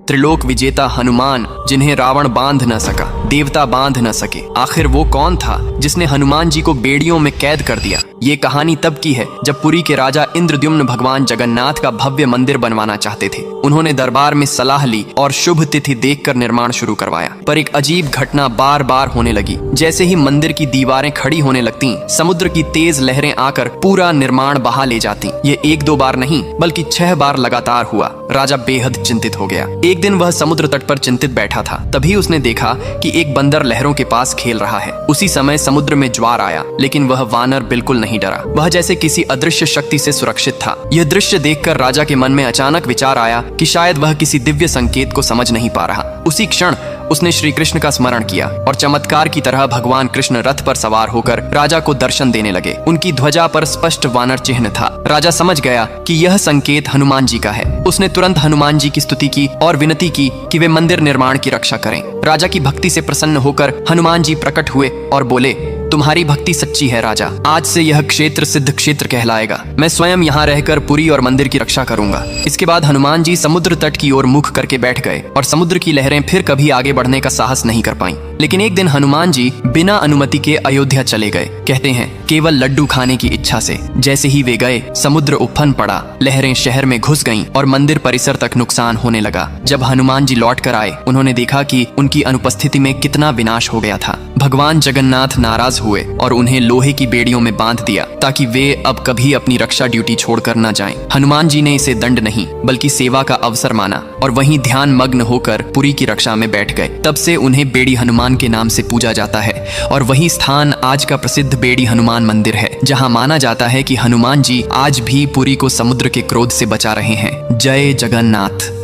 त्रिलोक विजेता हनुमान, जिन्हें रावण बांध न सका, देवता बांध न सके। आखिर वो कौन था जिसने हनुमान जी को बेड़ियों में कैद कर दिया? ये कहानी तब की है जब पुरी के राजा इंद्रद्युम्न भगवान जगन्नाथ का भव्य मंदिर बनवाना चाहते थे। उन्होंने दरबार में सलाह ली और शुभ तिथि देखकर निर्माण शुरू करवाया। पर एक अजीब घटना बार बार होने लगी। जैसे ही मंदिर की दीवारें खड़ी होने लगती, समुद्र की तेज लहरें आकर पूरा निर्माण बहा ले जाती। ये एक दो बार नहीं बल्कि 6 बार लगातार हुआ। राजा बेहद चिंतित हो गया। एक दिन वह समुद्र तट पर चिंतित बैठा था। तभी उसने देखा कि एक बंदर लहरों के पास खेल रहा है। उसी समय समुद्र में ज्वार आया, लेकिन वह वानर बिल्कुल नहीं डरा। वह जैसे किसी अदृश्य शक्ति से सुरक्षित था। यह दृश्य देखकर राजा के मन में अचानक विचार आया कि शायद वह किसी दिव्य संकेत को समझ नहीं पा रहा। उसी क्षण उसने श्री कृष्ण का स्मरण किया और चमत्कार की तरह भगवान कृष्ण रथ पर सवार होकर राजा को दर्शन देने लगे। उनकी ध्वजा पर स्पष्ट वानर चिन्ह था। राजा समझ गया कि यह संकेत हनुमान जी का है। उसने तुरंत हनुमान जी की स्तुति की और विनती की कि वे मंदिर निर्माण की रक्षा करें। राजा की भक्ति से प्रसन्न होकर हनुमान जी प्रकट हुए और बोले, तुम्हारी भक्ति सच्ची है राजा। आज से यह क्षेत्र सिद्ध क्षेत्र कहलाएगा। मैं स्वयं यहाँ रहकर पुरी और मंदिर की रक्षा करूंगा। इसके बाद हनुमान जी समुद्र तट की ओर मुख करके बैठ गए और समुद्र की लहरें फिर कभी आगे बढ़ने का साहस नहीं कर पाईं। लेकिन एक दिन हनुमान जी बिना अनुमति के अयोध्या चले गए। कहते हैं केवल लड्डू खाने की इच्छा से। जैसे ही वे गए, समुद्र उफन पड़ा, लहरें शहर में घुस गईं और मंदिर परिसर तक नुकसान होने लगा। जब हनुमान जी लौट कर आए, उन्होंने देखा कि उनकी अनुपस्थिति में कितना विनाश हो गया था। भगवान जगन्नाथ नाराज हुए और उन्हें लोहे की बेड़ियों में बांध दिया ताकि वे अब कभी अपनी रक्षा ड्यूटी छोड़कर न जाएं। हनुमान जी ने इसे दंड नहीं बल्कि सेवा का अवसर माना और वहीं ध्यान मग्न होकर पुरी की रक्षा में बैठ गए। तब से उन्हें बेड़ी हनुमान के नाम से पूजा जाता है और वही स्थान आज का प्रसिद्ध बेड़ी हनुमान मंदिर है, जहां माना जाता है कि हनुमान जी आज भी पुरी को समुद्र के क्रोध से बचा रहे हैं। जय जगन्नाथ।